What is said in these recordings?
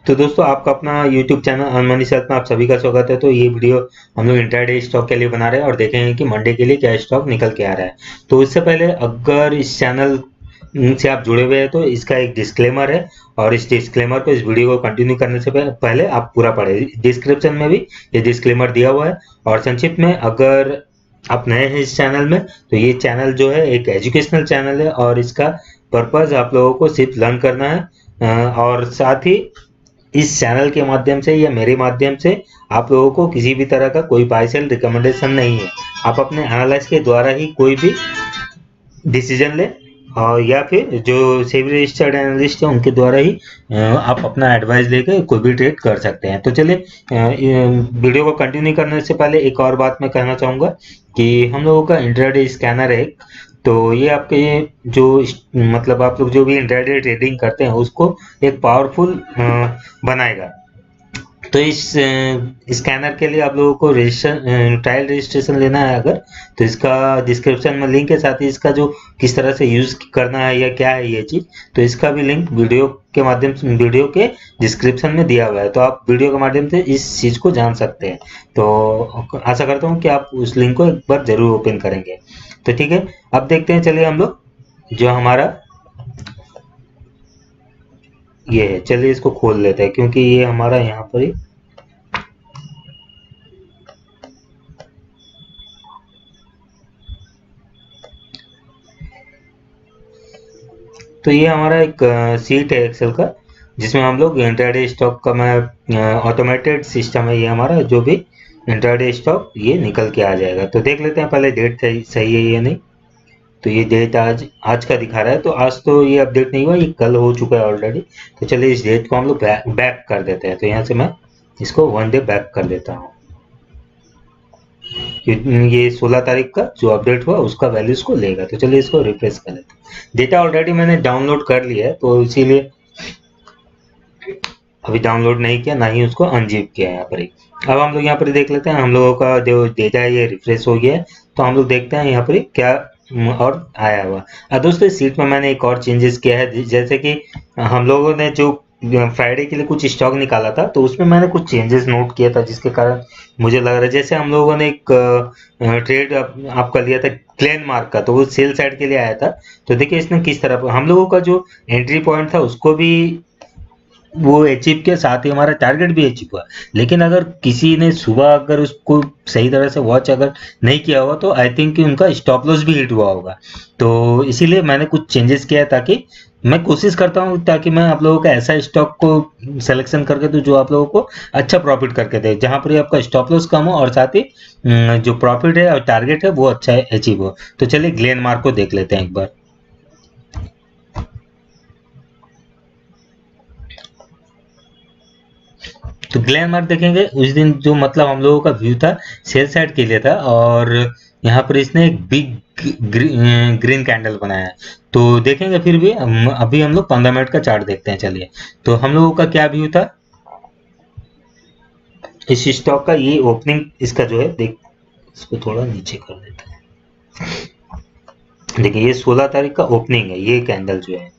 तो दोस्तों आपका अपना YouTube channel earn money self में आप सभी का स्वागत है। तो ये वीडियो हम लोग इंट्राडे स्टॉक के लिए बना रहे हैं और देखेंगे कि मंडे के लिए क्या स्टॉक निकल के आ रहा है। तो इससे पहले अगर इस चैनल से आप जुड़े हुए हैं तो इसका एक डिस्क्लेमर है और इस डिस्क्लेमर को इस वीडियो को कंटिन्यू करने से पहले आप पूरा पढ़े। डिस्क्रिप्शन में भी ये डिस्क्लेमर दिया हुआ है। और संक्षिप्त में अगर आप नए हैं इस चैनल में तो ये चैनल जो है एक एजुकेशनल चैनल है और इसका पर्पज आप लोगों को सिर्फ लर्न करना है और साथ ही इस चैनल के माध्यम से या मेरे माध्यम से आप लोगों को किसी भी तरह का कोई बाय सेल रिकमेंडेशन नहीं है। आप अपने एनालिस्ट के द्वारा ही कोई भी डिसीजन ले और या फिर जो सेबी रजिस्टर्ड एनालिस्ट है उनके द्वारा ही आप अपना एडवाइस लेकर कोई भी ट्रेड कर सकते हैं। तो चलिए वीडियो को कंटिन्यू करने से पहले एक और बात मैं कहना चाहूँगा कि हम लोगों का इंट्राडे स्कैनर है। तो ये आपके जो मतलब आप लोग जो भी इंट्राडे ट्रेडिंग करते हैं उसको एक पावरफुल बनाएगा। तो इस स्कैनर के लिए आप लोगों को ट्रायल रजिस्ट्रेशन लेना है अगर तो इसका डिस्क्रिप्शन में लिंक है, साथ ही इसका जो किस तरह से यूज करना है या क्या है ये चीज, तो इसका भी लिंक वीडियो के माध्यम से वीडियो के डिस्क्रिप्शन में दिया हुआ है। तो आप वीडियो के माध्यम से इस चीज को जान सकते हैं। तो आशा करता हूँ कि आप उस लिंक को एक बार जरूर ओपन करेंगे। तो ठीक है, अब देखते हैं। चलिए हम लोग जो हमारा ये है, चलिए इसको खोल लेते हैं क्योंकि ये हमारा यहाँ पर ही तो ये हमारा एक सीट है एक्सेल का जिसमें हम लोग इंट्राडे स्टॉक का मैं ऑटोमेटेड सिस्टम है ये हमारा, जो भी इंट्राडे स्टॉक ये निकल के आ जाएगा। तो देख लेते हैं पहले डेट सही है या नहीं। तो ये डेट आज का दिखा रहा है, तो आज तो ये अपडेट नहीं हुआ, ये कल हो चुका है ऑलरेडी। तो चलिए इस डेट को हम लोग बैक कर देते हैं। तो यहाँ से मैं इसको 1 डे बैक कर देता हूँ। ये 16 तारीख का जो अपडेट हुआ उसका वैल्यूज को लेगा। तो चलिए इसको रिफ्रेश कर लेते हैं। डेटा ऑलरेडी मैंने डाउनलोड कर लिया है तो इसीलिए अभी डाउनलोड नहीं किया, ना ही उसको अनजिप किया यहाँ पर ही। अब हम लोग यहाँ पर देख लेते हैं हम लोगों का जो डेटा है ये रिफ्रेश हो गया है। तो हम लोग देखते हैं यहाँ पर क्या और आया हुआ। दोस्तों इस सीट में मैंने एक और चेंजेस किया है, जैसे कि हम लोगों ने जो फ्राइडे के लिए कुछ स्टॉक निकाला था तो उसमें मैंने कुछ चेंजेस नोट किया था, जिसके कारण मुझे लग रहा है जैसे हम लोगों ने एक ट्रेड आपका लिया था क्लेन मार्क का, तो वो सेल साइड के लिए आया था। तो देखिए इसने किस तरह हम लोगों का जो एंट्री पॉइंट था उसको भी वो अचीव के साथ ही हमारा टारगेट भी अचीव हुआ। लेकिन अगर किसी ने सुबह अगर उसको सही तरह से वॉच अगर नहीं किया होगा तो आई थिंक कि उनका स्टॉप लॉस भी हिट हुआ होगा। तो इसीलिए मैंने कुछ चेंजेस किया है ताकि मैं कोशिश करता हूँ ताकि मैं आप लोगों का ऐसा स्टॉक को सिलेक्शन करके दूं जो आप लोगों को अच्छा प्रॉफिट करके दे, जहां पर आपका स्टॉप लॉस कम हो और साथ ही जो प्रॉफिट है और टारगेट है वो अच्छा अचीव हो। तो चलिए ग्लेन मार्क को देख लेते हैं एक बार। तो ग्लेन मार्क देखेंगे उस दिन जो मतलब हम लोगों का व्यू था सेल साइड के लिए था और यहाँ पर इसने एक बिग ग्रीन कैंडल बनाया है। तो देखेंगे फिर भी अभी हम लोग 15 मिनट का चार्ट देखते हैं। चलिए तो हम लोगों का क्या व्यू था इस स्टॉक का, ये ओपनिंग इसका जो है देख इसको थोड़ा नीचे कर देते हैं। देखिए ये 16 तारीख का ओपनिंग है, ये कैंडल जो है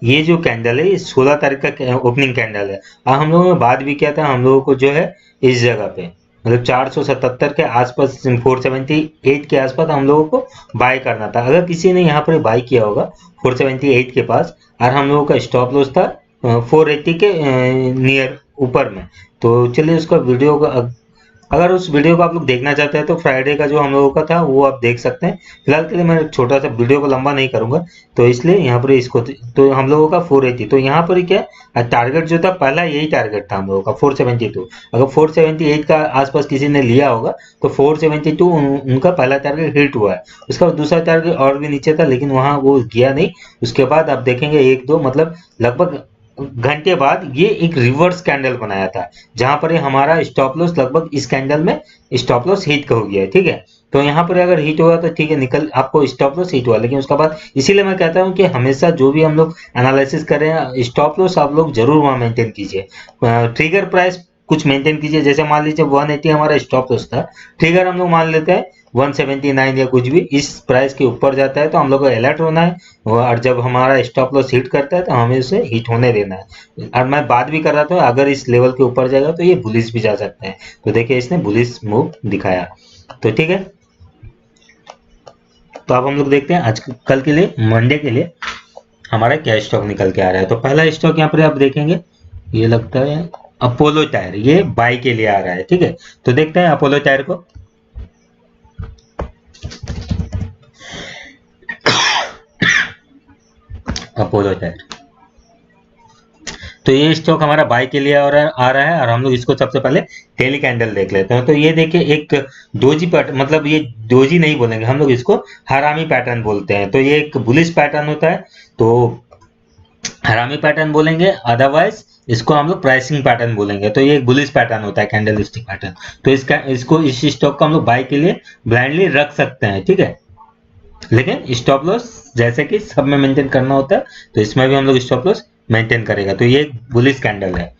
ये जो कैंडल है ये 16 तारीख का ओपनिंग कैंडल है। और हम लोगों ने बात भी किया था हम लोगों को जो है इस जगह पे मतलब 477 के आसपास 478 के आसपास हम लोगों को बाय करना था। अगर किसी ने यहाँ पर बाय किया होगा 478 के पास और हम लोगों का स्टॉप लॉस था 480 के नियर ऊपर में। तो चलिए उसका वीडियो का अगर उस वीडियो को आप लोग देखना चाहते हैं तो फ्राइडे का जो हम लोगों का था वो आप देख सकते हैं। फिलहाल के लिए मैं छोटा सा वीडियो को लंबा नहीं करूंगा तो इसलिए यहाँ पर इसको तो हम लोगों का 480, तो यहाँ पर क्या टारगेट जो था पहला यही टारगेट था हम लोगों का 472। अगर 478 का आसपास किसी ने लिया होगा तो 472 उनका पहला टारगेट हिट हुआ है। उसका दूसरा टारगेट और भी नीचे था लेकिन वहां वो गया नहीं। उसके बाद आप देखेंगे एक दो मतलब लगभग घंटे बाद ये एक रिवर्स कैंडल बनाया था जहां पर हमारा स्टॉप लॉस लगभग इस कैंडल में स्टॉप लॉस हिट हो गया है। ठीक है, तो यहाँ पर अगर हिट हुआ तो ठीक है, निकल आपको स्टॉप लॉस हिट हुआ, लेकिन उसके बाद इसीलिए मैं कहता हूँ कि हमेशा जो भी हम लोग एनालिसिस कर रहे हैं स्टॉप लॉस आप लोग जरूर वहां मेंटेन कीजिए। ट्रिगर प्राइस कुछ मेंटेन कीजिए। जैसे मान लीजिए 180 हमारा स्टॉप लॉस था, ट्रिगर हम लोग मान लेते हैं 179 या कुछ भी इस प्राइस के ऊपर जाता है तो हम लोग को अलर्ट होना है, और जब हमारा स्टॉप लॉस हिट करता है तो हमें उसे हिट होने देना है। और मैं बात भी कर रहा था अगर इस लेवल के ऊपर जाएगा तो ये बुलिश भी जा सकते हैं। तो देखिए इसने बुलिश मूव दिखाया। तो ठीक है, तो अब हम लोग देखते हैं आज कल के लिए, मंडे के लिए हमारा क्या स्टॉक निकल के आ रहा है। तो पहला स्टॉक यहाँ पर आप देखेंगे, ये लगता है अपोलो टायर, ये बाई के लिए आ रहा है। ठीक है, तो देखते हैं अपोलो टायर को। अपोलो टायर, तो ये स्टॉक हमारा बाई के लिए आ रहा है, और हम लोग इसको सबसे पहले डेली कैंडल देख लेते हैं। तो ये देखिए एक डोजी पैटर्न, मतलब ये डोजी नहीं बोलेंगे हम लोग, इसको हरामी पैटर्न बोलते हैं। तो ये एक बुलिश पैटर्न होता है, तो हरामी पैटर्न बोलेंगे, अदरवाइज इसको हम लोग प्राइसिंग पैटर्न बोलेंगे। तो ये एक बुलिश पैटर्न होता है, कैंडल स्टिक पैटर्न। तो इसको इस स्टॉक को हम लोग बाई के लिए ब्लाइंडली रख सकते हैं। ठीक है, लेकिन स्टॉप लॉस जैसे कि सब में मेंटेन करना होता है, तो इसमें भी हम लोग स्टॉप लॉस मेंटेन करेगा। तो ये एक बुलिश कैंडल है।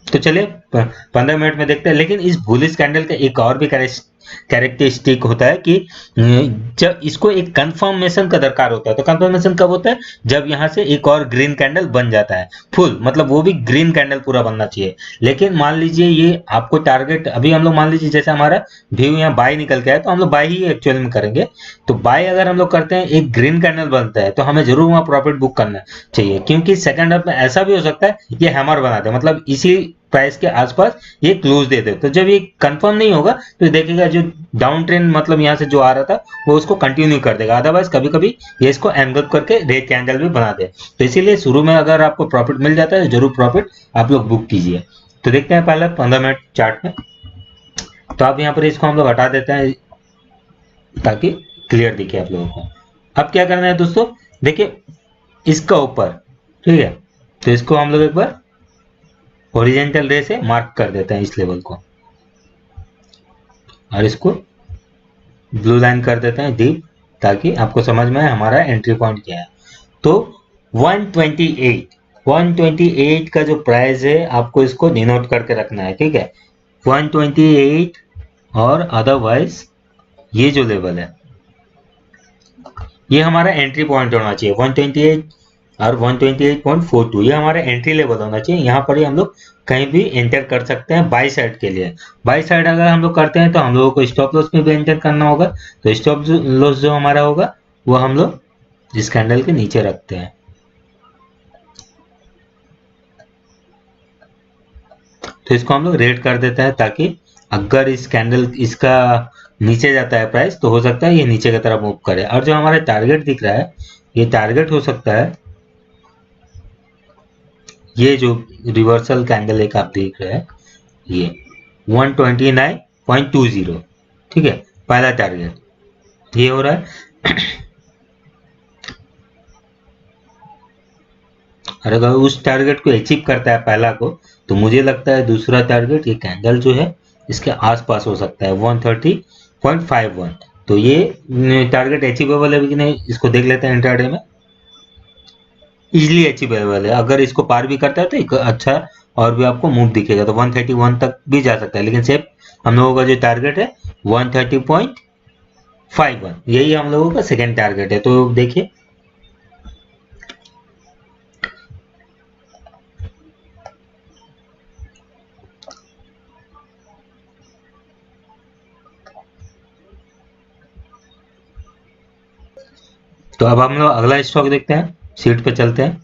तो चलिए 15 मिनट में देखते हैं। लेकिन इस बुलिश कैंडल का एक और भी कैरेक्टरिस्टिक होता है कि जब इसको एक कंफर्मेशन का दरकार होता है। तो कंफर्मेशन कब होता है, जब यहाँ से एक और ग्रीन कैंडल बन जाता है फुल, मतलब वो भी ग्रीन कैंडल पूरा बनना चाहिए। लेकिन मान लीजिए ये आपको टारगेट, अभी हम लोग मान लीजिए जैसे हमारा व्यू यहाँ बाय निकल के आया, तो हम लोग बाय ही एक्चुअल में करेंगे। तो बाय अगर हम लोग करते हैं, एक ग्रीन कैंडल बनता है, तो हमें जरूर वहां प्रॉफिट बुक करना चाहिए, क्योंकि सेकंड हाफ में ऐसा भी हो सकता है ये हैमर बना दे, मतलब इसी प्राइस के आसपास ये क्लोज दे दे। तो जब ये कंफर्म नहीं होगा तो देखिएगा जो डाउन ट्रेंड, मतलब यहाँ से जो आ रहा था वो उसको कंटिन्यू कर देगा, अदरवाइज कभी कभी ये इसको एंगल करके रेड कैंडल भी बना दे। तो इसीलिए शुरू में अगर आपको प्रॉफिट मिल जाता है, जरूर प्रॉफिट आप लोग बुक कीजिए। तो देखते हैं पहले 15 मिनट चार्ट में। तो अब यहाँ पर इसको हम लोग हटा देते हैं ताकि क्लियर दिखे आप लोगों को। अब क्या करना है दोस्तों, देखिए इसका ऊपर, ठीक है, तो इसको हम लोग एक बार हॉरिजॉन्टल रे से मार्क कर देते हैं इस लेवल को, और इसको ब्लू लाइन कर देते हैं डीप, ताकि आपको समझ में आए हमारा एंट्री पॉइंट क्या है। तो 128 का जो प्राइस है आपको इसको डिनोट करके रखना है। ठीक है, 128, और अदरवाइज ये जो लेवल है ये हमारा एंट्री पॉइंट होना चाहिए। 128 और 128.42 ये हमारा एंट्री लेवल होना चाहिए। यहाँ पर ही हम लोग कहीं भी एंटर कर सकते हैं बाई साइड के लिए। बाई साइड अगर हम लोग करते हैं तो हम लोगों को स्टॉप लॉस में भी एंटर करना होगा। तो स्टॉप लॉस जो हमारा होगा वो हम लोग इस कैंडल के नीचे रखते हैं। तो इसको हम लोग रेड कर देते हैं, ताकि अगर इस कैंडल इसका नीचे जाता है प्राइस, तो हो सकता है ये नीचे की तरफ मूव करे। और जो हमारा टारगेट दिख रहा है, ये टारगेट हो सकता है ये जो रिवर्सल कैंडल एक आप देख रहे हैं, ये 129.20, ठीक है, पहला टारगेट ये हो रहा है। और अगर उस टारगेट को अचीव करता है पहला को, तो मुझे लगता है दूसरा टारगेट ये कैंडल जो है इसके आसपास हो सकता है 130.51। तो ये टारगेट अचीवेबल है कि नहीं, इसको देख लेते हैं इंट्राडे में। इजिली अचीवेबल है, अगर इसको पार भी करता है तो एक अच्छा और भी आपको मूव दिखेगा। तो 131 तक भी जा सकता है, लेकिन सिर्फ हम लोगों का जो टारगेट है 130.51, यही हम लोगों का सेकेंड टारगेट है। तो देखिए तो अब हम लोग अगला स्टॉक देखते हैं, सीट पे चलते हैं।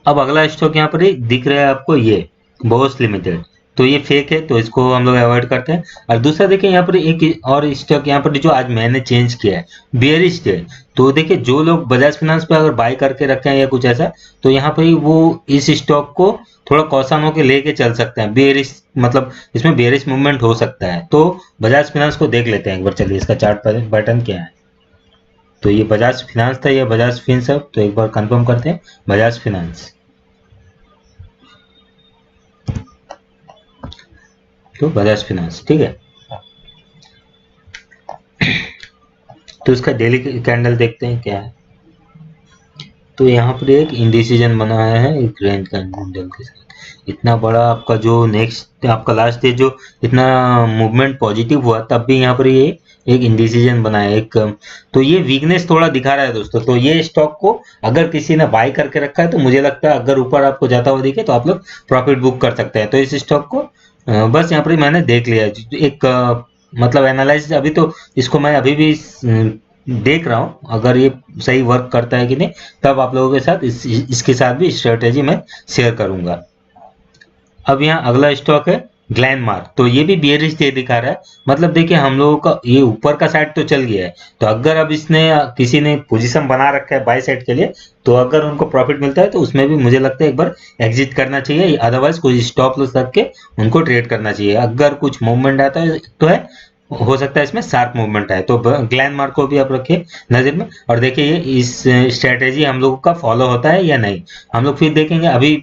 अब अगला स्टॉक यहाँ पर दिख रहा है आपको, ये बोस लिमिटेड। तो ये फेक है, तो इसको हम लोग अवॉइड करते हैं। और दूसरा देखिए यहाँ पर एक और स्टॉक यहाँ पर जो आज मैंने चेंज किया है, बियरिश है। तो देखिए जो लोग बजाज फाइनेंस पे अगर बाय करके रखे हैं या कुछ ऐसा, तो यहाँ पर वो इस स्टॉक को थोड़ा कौशन होकर लेके चल सकते हैं। बियरिश मतलब इसमें बियरिश मूवमेंट हो सकता है। तो बजाज फाइनेंस को देख लेते हैं एक बार, चलिए इसका चार्ट पैटर्न क्या है। तो ये बजाज फाइनेंस था, ये बजाज फिनसर्व। तो एक बार कंफर्म करते हैं, बजाज फाइनेंस, तो बजाज फाइनेंस, ठीक है। तो इसका डेली कैंडल देखते हैं क्या है। तो यहाँ पर एक इंडिसीजन बना है एक ग्रैंड कैंडल के साथ। इतना बड़ा आपका जो नेक्स्ट आपका लास्ट डे जो इतना मूवमेंट पॉजिटिव हुआ, तब भी यहाँ पर ये एक इंडिसीजन बना है एक। तो ये वीकनेस थोड़ा दिखा रहा है दोस्तों। तो ये स्टॉक को अगर किसी ने बाय करके रखा है तो मुझे लगता है अगर ऊपर आपको जाता हुआ दिखे तो आप लोग प्रॉफिट बुक कर सकते हैं। तो इस स्टॉक को बस यहाँ पर ही मैंने देख लिया है। एक मतलब एनालाइज अभी तो इसको मैं अभी भी देख रहा हूँ, अगर ये सही वर्क करता है कि नहीं, तब आप लोगों के साथ इसके साथ भी स्ट्रेटेजी मैं शेयर करूंगा। अब यहाँ अगला स्टॉक है ग्लैनमार्क। तो ये भी बियरिश डे दिखा रहा है। मतलब देखिए हम लोगों का ये ऊपर का साइड तो चल गया है, तो अगर अब इसने किसी ने पोजीशन बना रखा है बाय साइड के लिए, तो अगर उनको प्रॉफिट मिलता है तो उसमें भी मुझे लगता है एक बार एग्जिट करना चाहिए, अदरवाइज कोई स्टॉप लॉस रख के उनको ट्रेड करना चाहिए। अगर कुछ मूवमेंट आता है तो है, हो सकता है इसमें शार्प मूवमेंट है, तो ग्लैनमार्क को भी आप रखिए नजर में और देखिए ये इस स्ट्रेटेजी हम लोगों का फॉलो होता है या नहीं, हम लोग फिर देखेंगे। अभी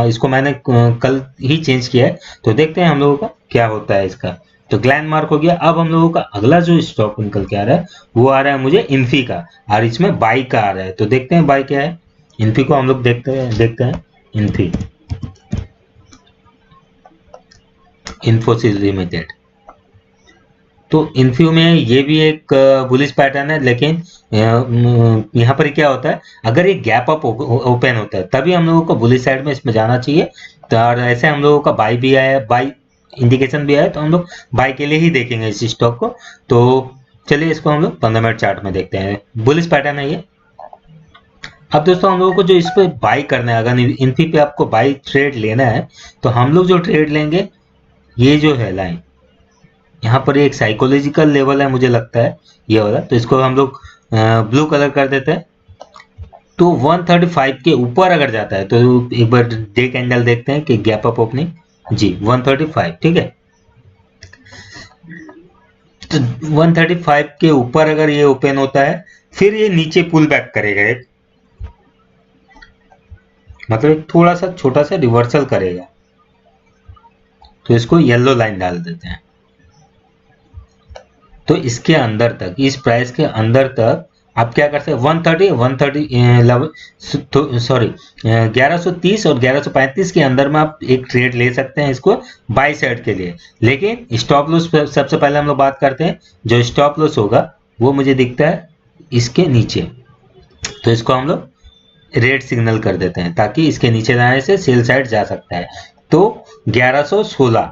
इसको मैंने कल ही चेंज किया है, तो देखते हैं हम लोगों का क्या होता है इसका। तो ग्लैनमार्क हो गया। अब हम लोगों का अगला जो स्टॉक निकल के आ रहा है वो आ रहा है मुझे इन्फी का, और इसमें बाई का आ रहा है। तो देखते हैं बाई क्या है। इन्फी को हम लोग देखते हैं इन्फी, इन्फोसिस लिमिटेड। तो इन्फ्यू में ये भी एक बुलिश पैटर्न है, लेकिन यहाँ पर क्या होता है, अगर ये गैप अप ओपन होता है तभी हम लोगों को बुलिश साइड में इसमें जाना चाहिए। तो और ऐसे हम लोगों का बाई भी आया है, बाई इंडिकेशन भी आया, तो हम लोग बाई के लिए ही देखेंगे इस स्टॉक को। तो चलिए इसको हम लोग 15 मिनट चार्ट में देखते हैं। बुलिश पैटर्न है ये। अब दोस्तों हम लोगों को जो इस पे बाई करना है, अगर इन्फी पे आपको बाई ट्रेड लेना है, तो हम लोग जो ट्रेड लेंगे ये जो है लाइन, यहाँ पर एक साइकोलॉजिकल लेवल है मुझे लगता है ये वाला, तो इसको हम लोग ब्लू कलर कर देते हैं। तो 135 के ऊपर अगर जाता है तो एक बार डे कैंडल देखते हैं कि गैप अप ओपनिंग जी 135, ठीक है। तो 135 के ऊपर अगर ये ओपन होता है, फिर ये नीचे पुल बैक करेगा एक, मतलब एक थोड़ा सा छोटा सा रिवर्सल करेगा। तो इसको येलो लाइन डाल देते हैं। तो इसके अंदर तक, इस प्राइस के अंदर तक आप क्या कर सकते हैं, 1130 और 1135 के अंदर में आप एक ट्रेड ले सकते हैं इसको बाय साइड के लिए। लेकिन स्टॉप लॉस सबसे पहले हम लोग बात करते हैं। जो स्टॉप लॉस होगा वो मुझे दिखता है इसके नीचे, तो इसको हम लोग रेड सिग्नल कर देते हैं ताकि इसके नीचे जाने से सेल साइड जा सकता है। तो 1116,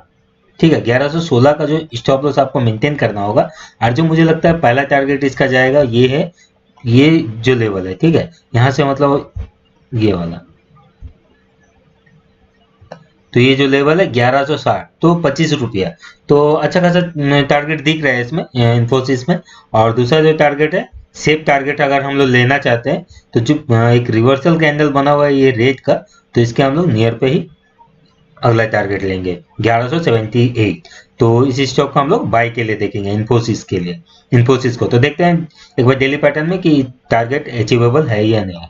ठीक है, 1116 का जो स्टॉप लॉस आपको मेंटेन करना होगा। और जो मुझे लगता है पहला टारगेट इसका जाएगा ये है, ये जो लेवल है, ठीक है, यहां से मतलब ये वाला। तो ये जो लेवल है 1160, तो 25 रुपया, तो अच्छा खासा टारगेट दिख रहा है इसमें इन्फोसिस में। और दूसरा जो टारगेट है, सेफ टारगेट अगर हम लोग लेना चाहते हैं, तो जो एक रिवर्सल कैंडल बना हुआ है ये रेड का, तो इसके हम लोग नियर पे ही अगला टारगेट लेंगे 1178। तो इस स्टॉक को हम लोग बाय के लिए देखेंगे, इन्फोसिस के लिए, इन्फोसिस को। तो देखते हैं एक बार डेली पैटर्न में कि टारगेट अचीवेबल है या नहीं।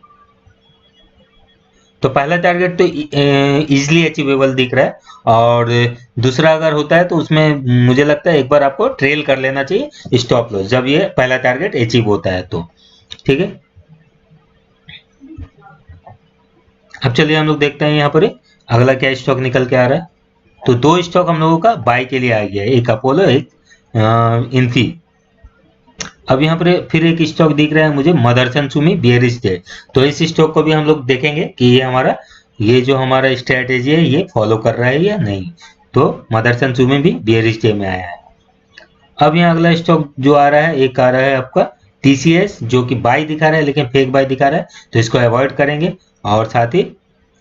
तो पहला टारगेट तो इजीली अचीवेबल दिख रहा है, और दूसरा अगर होता है तो उसमें मुझे लगता है एक बार आपको ट्रेल कर लेना चाहिए स्टॉप लॉस, जब ये पहला टारगेट अचीव होता है तो, ठीक है। अब चलिए हम लोग देखते हैं यहाँ पर अगला क्या स्टॉक निकल के आ रहा है। तो दो स्टॉक हम लोगों का बाय के लिए आ गया है, एक अपोलो, एक इन्फी। अब यहाँ पर फिर एक स्टॉक दिख रहा है मुझे, मदरसन सुमी बियरिश डे। तो इस स्टॉक को भी हम लोग देखेंगे कि ये हमारा, ये जो हमारा स्ट्रेटेजी है ये फॉलो कर रहा है या नहीं। तो मदरसन सुमी भी बियरिश डे में आया है। अब यहाँ अगला स्टॉक जो आ रहा है, एक आ रहा है आपका टीसीएस, जो कि बाय दिखा रहा है लेकिन फेक बाय दिखा रहा है, तो इसको अवॉइड करेंगे। और साथ ही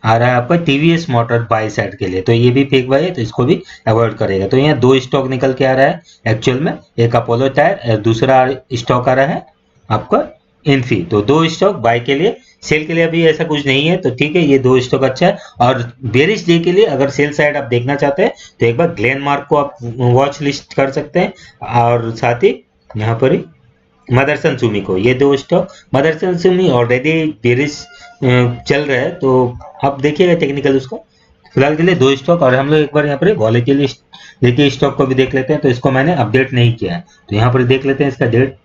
आ रहा है आपका टीवीएस मोटर बाय साइड के लिए, तो ये भी फेक बाय है, तो इसको भी अवॉइड करेगा। तो यहाँ दो स्टॉक निकल के आ रहा है एक्चुअल में, एक अपोलो टायर, दूसरा स्टॉक आ रहा है आपका इन्फी। तो दो स्टॉक बाय के लिए, सेल के लिए अभी ऐसा कुछ नहीं है, तो ठीक है, ये दो स्टॉक अच्छा है। और बेरिश डे के लिए अगर सेल साइड आप देखना चाहते हैं तो एक बार ग्लेनमार्क को आप वॉच लिस्ट कर सकते हैं, और साथ ही यहाँ पर ही मदरसन सुमी को, ये दो stock. Motherson Sumi already bearish चल रहा है, तो आप देखिएगा टेक्निकल उसको। फिलहाल के लिए दो स्टॉक, और हम लोग एक बार यहाँ पर वॉलेटिलिटी स्टॉक को भी देख लेते हैं। तो इसको मैंने अपडेट नहीं किया है, तो यहाँ पर देख लेते हैं इसका डेट।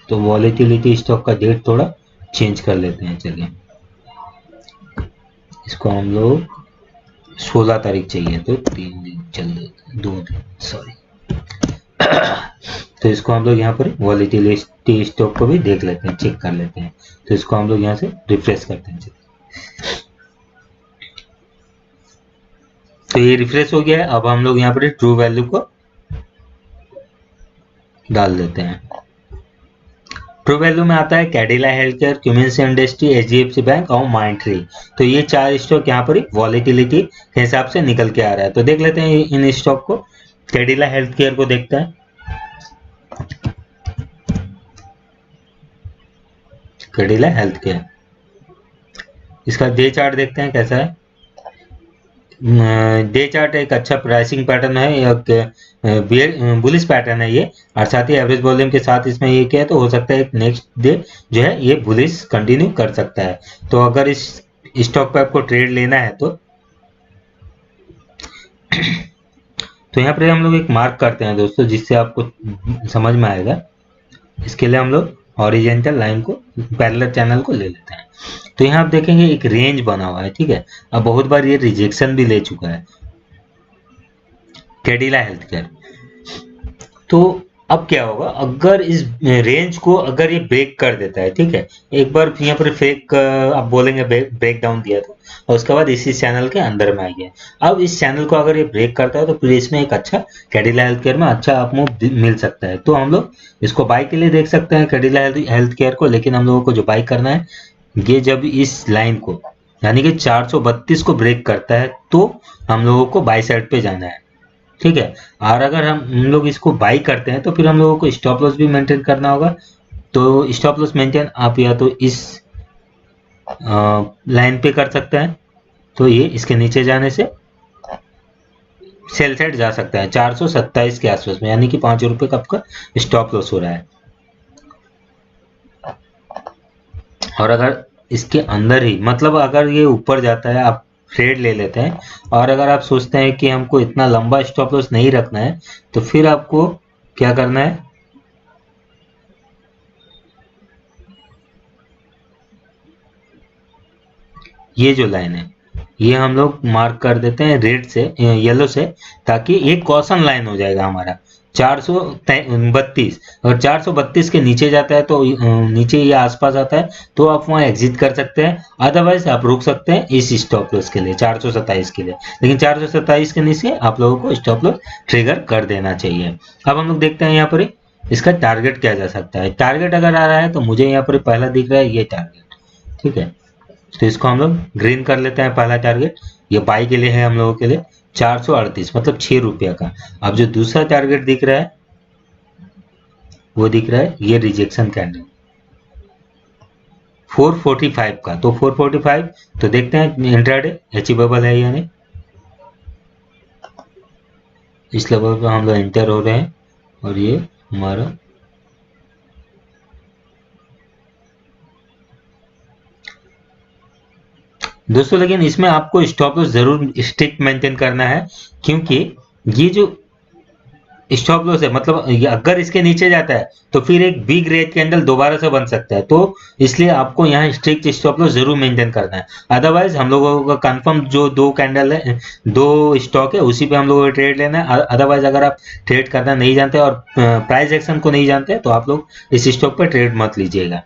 तो वॉलेटिलिटी स्टॉक का डेट थोड़ा चेंज कर लेते हैं। चलिए इसको हम लोग 16 तारीख चाहिए, तो 3 दिन चल देते, 2 दिन सॉरी। तो इसको हम लोग यहाँ पर वॉलेटिलिटी स्टॉक को भी देख लेते हैं, चेक कर लेते हैं। तो इसको हम लोग यहाँ से रिफ्रेश करते हैं। तो ये रिफ्रेश हो गया है। अब हम लोग यहाँ पर ट्रू वैल्यू को डाल देते हैं। ट्रू वैल्यू में आता है Cadila health care, Cummins industry, HDFC bank और माइंट्री। तो ये 4 स्टॉक यहाँ पर वॉलेटिलिटी के हिसाब से निकल के आ रहा है। तो देख लेते हैं इन स्टॉक को। कैडिला हेल्थ केयर को देखते हैं। कैडिला हेल्थ केयर, इसका डे चार्ट देखते हैं कैसा है। डे चार्ट एक अच्छा प्राइसिंग पैटर्न है, एक बुलिश पैटर्न है ये, और साथ ही एवरेज वॉल्यूम के साथ इसमें ये क्या है, तो हो सकता है एक नेक्स्ट डे जो है ये बुलिश कंटिन्यू कर सकता है। तो अगर इस स्टॉक पे आपको ट्रेड लेना है तो यहाँ पर हम लोग एक मार्क करते हैं दोस्तों, जिससे आपको समझ में आएगा। इसके लिए हम लोग हॉरिजॉन्टल लाइन को, पैरेलल चैनल को ले लेते हैं। तो यहाँ आप देखेंगे एक रेंज बना हुआ है, ठीक है। अब बहुत बार ये रिजेक्शन भी ले चुका है कैडिला हेल्थ केयर। तो अब क्या होगा, अगर इस रेंज को अगर ये ब्रेक कर देता है, ठीक है, एक बार यहाँ पर फेक आप बोलेंगे ब्रेक डाउन दिया था, और उसके बाद इसी चैनल के अंदर में आ गया। अब इस चैनल को अगर ये ब्रेक करता है तो फिर इसमें एक अच्छा कैडिला हेल्थ केयर में अच्छा अपमूव मिल सकता है। तो हम लोग इसको बाई के लिए देख सकते हैं कैडिला हेल्थ केयर को, लेकिन हम लोगों को जो बाई करना है, ये जब इस लाइन को यानी कि 432 को ब्रेक करता है तो हम लोगों को बाई साइड पे जाना है, ठीक है। और अगर हम लोग इसको बाई करते हैं तो फिर हम लोगों को स्टॉप लॉस भी मेंटेन करना होगा। तो स्टॉप लॉस मेंटेन आप या तो इस लाइन पे कर सकते हैं, तो ये इसके नीचे जाने से सेल साइड जा सकता है 427 के आसपास में, यानी कि 5 रुपए का आपका स्टॉप लॉस हो रहा है। और अगर इसके अंदर ही, मतलब अगर ये ऊपर जाता है आप ट्रेड ले लेते हैं, और अगर आप सोचते हैं कि हमको इतना लंबा स्टॉप लॉस नहीं रखना है, तो फिर आपको क्या करना है, ये जो लाइन है ये हम लोग मार्क कर देते हैं रेड से, येलो से, ताकि ये कॉशन लाइन हो जाएगा हमारा 432। अगर 432 के नीचे जाता है तो नीचे ये आसपास आता है तो आप वहाँ एग्जिट कर सकते हैं, अदरवाइज आप रुक सकते हैं इस स्टॉप लॉस के लिए 427 के लिए। लेकिन 427 के नीचे आप लोगों को स्टॉप लॉस ट्रिगर कर देना चाहिए। अब हम लोग देखते हैं यहाँ पर इसका टारगेट क्या जा सकता है। टारगेट अगर आ रहा है तो मुझे यहाँ पर पहला दिख रहा है ये टारगेट, ठीक है। तो इसको हम लोग ग्रीन कर लेते हैं। पहला टारगेट ये बाई के लिए है हम लोगों के लिए 438, मतलब 6 रुपया का। अब जो दूसरा टारगेट दिख रहा है वो दिख रहा है ये रिजेक्शन कैंडल 445 का। तो 445 तो देखते हैं इंट्राडे अचीवेबल है या नहीं। इस लेवल पर हम लोग एंटर हो रहे हैं और ये हमारा दोस्तों, लेकिन इसमें आपको स्टॉप लॉस जरूर स्ट्रिक्ट मेंटेन करना है, क्योंकि ये जो स्टॉप लॉस है, मतलब अगर इसके नीचे जाता है तो फिर एक बिग रेड कैंडल दोबारा से बन सकता है। तो इसलिए आपको यहाँ स्ट्रिक्ट स्टॉप लॉस जरूर मेंटेन करना है। अदरवाइज हम लोगों का कंफर्म जो 2 कैंडल है, 2 स्टॉक है, उसी पे हम लोगों को ट्रेड लेना है। अदरवाइज अगर आप ट्रेड करना नहीं जानते और प्राइस एक्शन को नहीं जानते तो आप लोग इस स्टॉक पर ट्रेड मत लीजिएगा।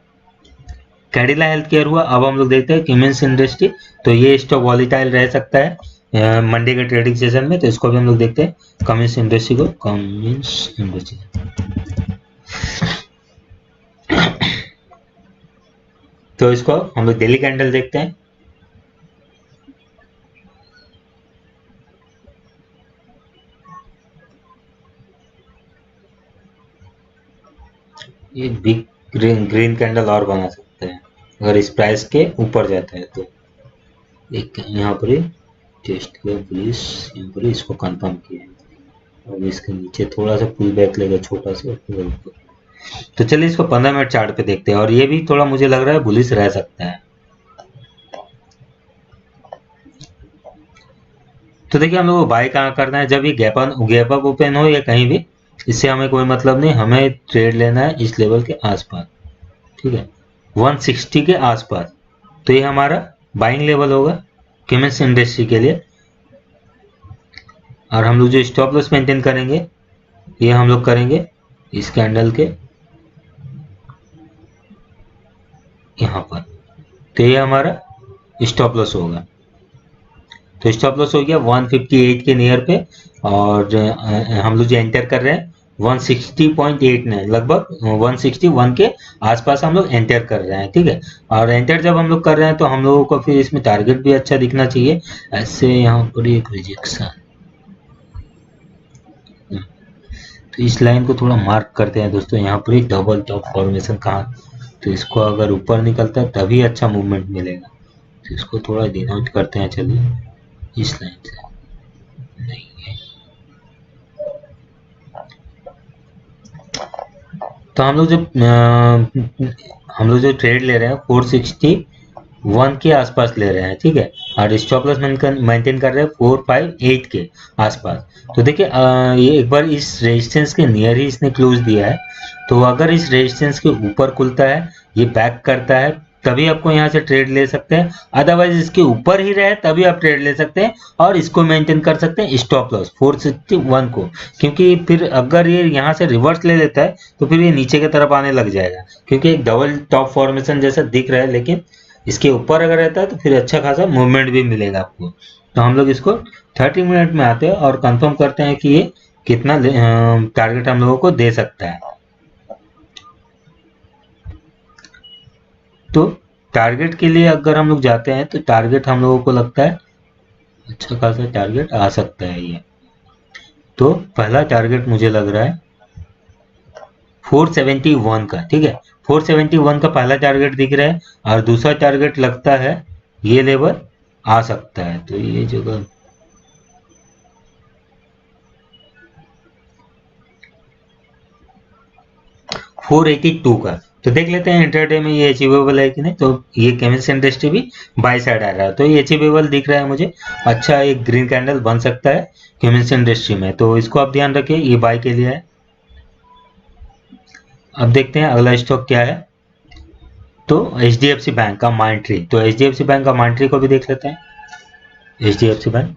कैडिला हेल्थ केयर हुआ। अब हम लोग देखते हैं क्यूमिंस इंडस्ट्री। तो ये स्टॉक वॉलीटाइल रह सकता है मंडे के ट्रेडिंग सेशन में, तो इसको भी हम लोग देखते हैं क्यूमिंस इंडस्ट्री को। क्यूमिंस इंडस्ट्री तो इसको हम लोग डेली कैंडल देखते हैं। ये बिग ग्रीन कैंडल और बना सकते हैं अगर इस प्राइस के ऊपर जाता है तो। एक यहाँ पर टेस्ट किया पुलिस, यहाँ पर इसको कंफर्म किया और इसके नीचे थोड़ा सा पुल बैक लेगा छोटा सा ऊपर। तो चलिए इसको 15 मिनट चार्ट पे देखते हैं, और ये भी थोड़ा मुझे लग रहा है बुलिश रह सकता है। तो देखिए हम लोग को बाय कहाँ करना है, जब ये गैप अप ओपन हो या कहीं भी, इससे हमें कोई मतलब नहीं। हमें ट्रेड लेना है इस लेवल के आसपास, ठीक है, 160 के आसपास। तो ये हमारा बाइंग लेवल होगा क्यूमिंस इंडस्ट्री के लिए। और हम लोग जो स्टॉप लॉस मेंटेन करेंगे ये हम लोग करेंगे इस कैंडल के यहाँ पर। तो ये हमारा स्टॉप लॉस होगा। तो स्टॉप लॉस हो गया 158 के नियर पे, और हम लोग जो एंटर कर रहे हैं 160.89 लगभग 161 के आसपास हम लोग एंटर कर रहे हैं, ठीक है। और एंटर जब हम लोग कर रहे हैं तो हम लोगों को फिर इसमें टारगेट भी अच्छा दिखना चाहिए। ऐसे यहाँ पर एक रिजेक्शन, तो इस लाइन को थोड़ा मार्क करते हैं दोस्तों। यहाँ पर एक डबल टॉप फॉर्मेशन कहाँ, तो इसको अगर ऊपर निकलता है तभी अच्छा मूवमेंट मिलेगा। तो इसको थोड़ा डिनोट करते हैं, चलिए इस लाइन से नहीं है। तो हम लोग जो ट्रेड ले रहे हैं 461 के आसपास ले रहे हैं, ठीक है। और स्टॉप लॉस मेंटेन कर रहे हैं 458 के आसपास। तो देखिए ये एक बार इस रेजिस्टेंस के नियर ही इसने क्लोज दिया है। तो अगर इस रेजिस्टेंस के ऊपर खुलता है, ये बैक करता है, तभी आपको यहाँ से ट्रेड ले सकते हैं। अदरवाइज इसके ऊपर ही रहे तभी आप ट्रेड ले सकते हैं और इसको मेंटेन कर सकते हैं स्टॉप लॉस 461 को। क्योंकि फिर अगर ये यहाँ से रिवर्स ले लेता है तो फिर ये नीचे की तरफ आने लग जाएगा, क्योंकि एक डबल टॉप फॉर्मेशन जैसा दिख रहा है, लेकिन इसके ऊपर अगर रहता है तो फिर अच्छा खासा मूवमेंट भी मिलेगा आपको। तो हम लोग इसको 30 मिनट में आते हैं और कंफर्म करते हैं कि ये कितना टारगेट हम लोगों को दे सकता है। तो टारगेट के लिए अगर हम लोग जाते हैं तो टारगेट हम लोगों को लगता है अच्छा खासा टारगेट आ सकता है ये। तो पहला टारगेट मुझे लग रहा है 471 का, ठीक है। 471 का पहला टारगेट दिख रहा है, और दूसरा टारगेट लगता है ये लेवल आ सकता है। तो ये जगह 482 का, तो देख लेते हैं इंटरडे में ये अचीवेबल है कि नहीं। तो ये केमिस्ट इंडस्ट्री भी बाय साइड आ रहा है, तो ये अचीवेबल दिख रहा है मुझे। अच्छा एक ग्रीन कैंडल बन सकता है केमिस्ट इंडस्ट्री में, तो इसको आप ध्यान रखिए, ये बाय के लिए है। अब देखते हैं अगला स्टॉक क्या है। तो HDFC बैंक का माइंट्री, तो HDFC बैंक का माइंट्री को भी देख लेते हैं। HDFC बैंक,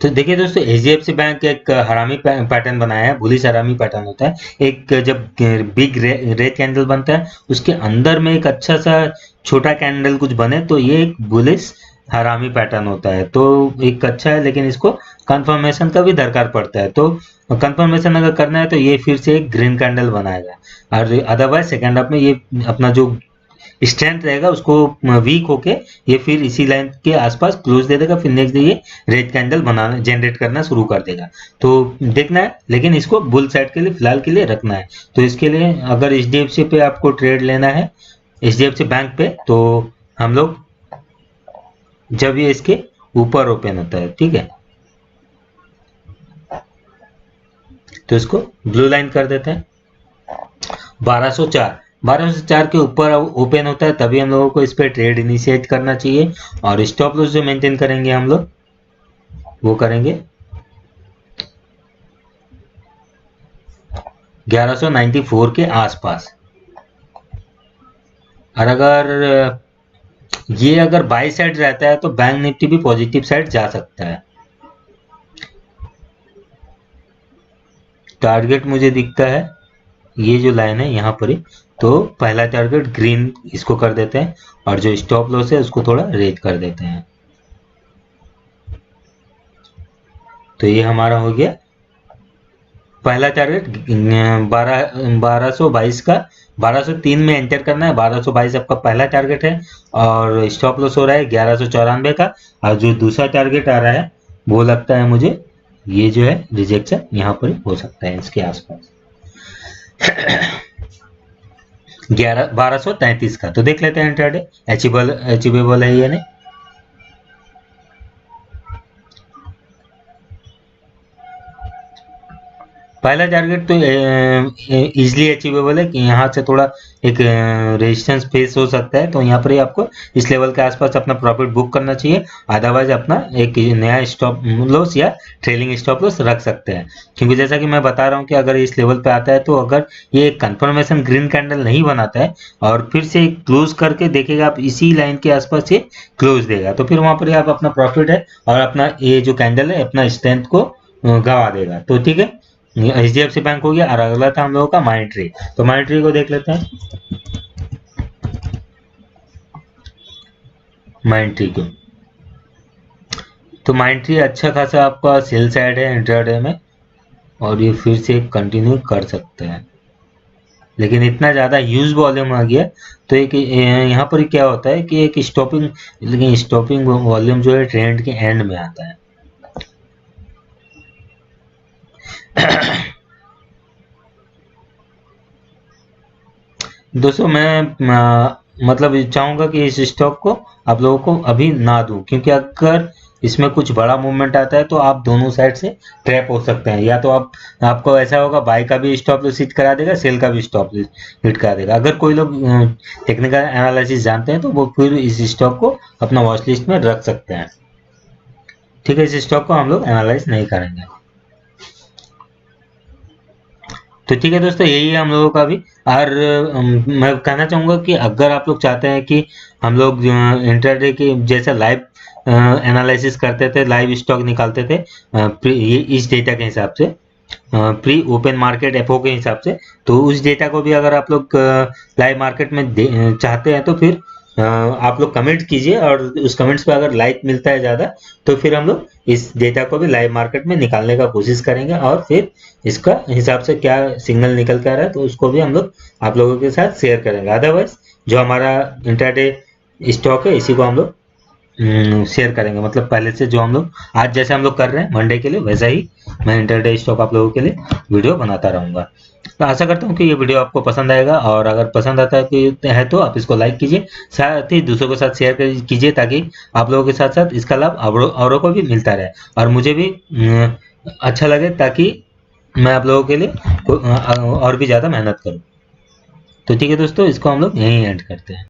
तो देखिए दोस्तों HDFC बैंक एक हरामी पैटर्न बनाया है, बुलिश हरामी पैटर्न होता है। एक जब बिग रेड कैंडल बनता है उसके अंदर में एक अच्छा सा छोटा कैंडल कुछ बने तो ये एक बुलिश हरामी पैटर्न होता है। तो एक अच्छा है, लेकिन इसको कंफर्मेशन का भी दरकार पड़ता है। तो कंफर्मेशन अगर करना है तो ये फिर से एक ग्रीन कैंडल बनाएगा, और अदरवाइज सेकेंड हाफ में ये अपना जो स्ट्रेंथ रहेगा उसको वीक होके ये फिर इसी लाइन के आसपास क्लोज दे देगा, फिर नेक्स्ट डे ये रेड कैंडल बनाना जनरेट करना शुरू कर देगा। तो देखना है, लेकिन इसको बुल साइड के लिए फिलहाल के लिए रखना है। तो इसके लिए अगर HDFC पे आपको ट्रेड लेना है, HDFC बैंक पे, तो हम लोग जब ये इसके ऊपर ओपन होता है, ठीक है, तो इसको ब्लू लाइन कर देते हैं 1204। 1204 के ऊपर ओपन होता है तभी हम लोगों को इस पर ट्रेड इनिशिएट करना चाहिए। और स्टॉप लॉस जो मेंटेन करेंगे हम लोग वो करेंगे 1194 के आसपास। और अगर बाई साइड रहता है तो बैंक निफ्टी भी पॉजिटिव साइड जा सकता है। टारगेट मुझे दिखता है ये जो लाइन है यहाँ पर ही, तो पहला टारगेट ग्रीन इसको कर देते हैं, और जो स्टॉप लॉस है उसको थोड़ा रेड कर देते हैं। तो ये हमारा हो गया पहला टारगेट 1222 का। 1203 में एंटर करना है, 1222 आपका पहला टारगेट है, और स्टॉप लॉस हो रहा है 1194 का। और जो दूसरा टारगेट आ रहा है वो लगता है मुझे ये जो है रिजेक्शन यहाँ पर हो सकता है इसके आसपास 1233 का। तो देख लेते हैं इंट्राडे अचीवेबल है या नहीं। पहला टारगेट तो इजिली अचीवेबल है कि यहाँ से थोड़ा एक रेजिस्टेंस फेस हो सकता है, तो यहाँ पर ही आपको इस लेवल के आसपास अपना प्रॉफिट बुक करना चाहिए। अदरवाइज अपना एक नया स्टॉप लॉस या ट्रेलिंग स्टॉप लॉस रख सकते हैं, क्योंकि जैसा कि मैं बता रहा हूँ कि अगर इस लेवल पे आता है तो अगर ये कंफर्मेशन ग्रीन कैंडल नहीं बनाता है और फिर से क्लोज करके देखेगा आप इसी लाइन के आसपास से क्लोज देगा, तो फिर वहां पर आप अपना प्रॉफिट है और अपना ये जो कैंडल है अपना स्ट्रेंथ को गवा देगा। तो ठीक है, HDFC बैंक हो गया और अगला था हम लोगों का माइंडट्री। तो माइंडट्री को देख लेते हैं। माइंडट्री को तो माइंडट्री अच्छा खासा आपका सेल साइड है इंट्राडे में, और ये फिर से कंटिन्यू कर सकते हैं, लेकिन इतना ज़्यादा ह्यूज वॉल्यूम आ गया तो एक यहाँ पर क्या होता है कि एक स्टॉपिंग, लेकिन स्टॉपिंग वॉल्यूम जो है ट्रेंड के एंड में आता है। दोस्तों मैं मतलब चाहूंगा कि इस स्टॉक को आप लोगों को अभी ना दूं, क्योंकि अगर इसमें कुछ बड़ा मूवमेंट आता है तो आप दोनों साइड से ट्रैप हो सकते हैं। या तो आपको ऐसा होगा बाय का भी स्टॉप लॉस हिट करा देगा, सेल का भी स्टॉप लॉस हिट करा देगा। अगर कोई लोग टेक्निकल एनालिसिस जानते हैं तो वो फिर इस स्टॉक को अपना वॉच लिस्ट में रख सकते हैं। ठीक है, इस स्टॉक को हम लोग एनालाइज नहीं करेंगे। तो ठीक है दोस्तों, यही है हम लोगों का भी। और मैं कहना चाहूँगा कि अगर आप लोग चाहते हैं कि हम लोग इंटरडे के जैसा लाइव एनालिसिस करते थे, लाइव स्टॉक निकालते थे ये इस डेटा के हिसाब से, प्री ओपन मार्केट एफओ के हिसाब से, तो उस डेटा को भी अगर आप लोग लाइव मार्केट में चाहते हैं तो फिर आप लोग कमेंट कीजिए, और उस कमेंट्स पे अगर लाइक मिलता है ज़्यादा तो फिर हम लोग इस डेटा को भी लाइव मार्केट में निकालने का कोशिश करेंगे, और फिर इसका हिसाब से क्या सिग्नल निकल कर आ रहा है तो उसको भी हम लोग आप लोगों के साथ शेयर करेंगे। अदरवाइज जो हमारा इंट्राडे स्टॉक है इसी को हम लोग शेयर करेंगे, मतलब पहले से जो हम लोग आज जैसे हम लोग कर रहे हैं मंडे के लिए, वैसा ही मैं इंट्राडे स्टॉक आप लोगों के लिए वीडियो बनाता रहूँगा। तो आशा करता हूँ कि ये वीडियो आपको पसंद आएगा, और अगर पसंद आता है तो आप इसको लाइक कीजिए, साथ ही दूसरों के साथ शेयर कीजिए, ताकि आप लोगों के साथ साथ इसका लाभ औरों को भी मिलता रहे और मुझे भी अच्छा लगे, ताकि मैं आप लोगों के लिए और भी ज़्यादा मेहनत करूँ। तो ठीक है दोस्तों, इसको हम लोग यहीं एंड करते हैं।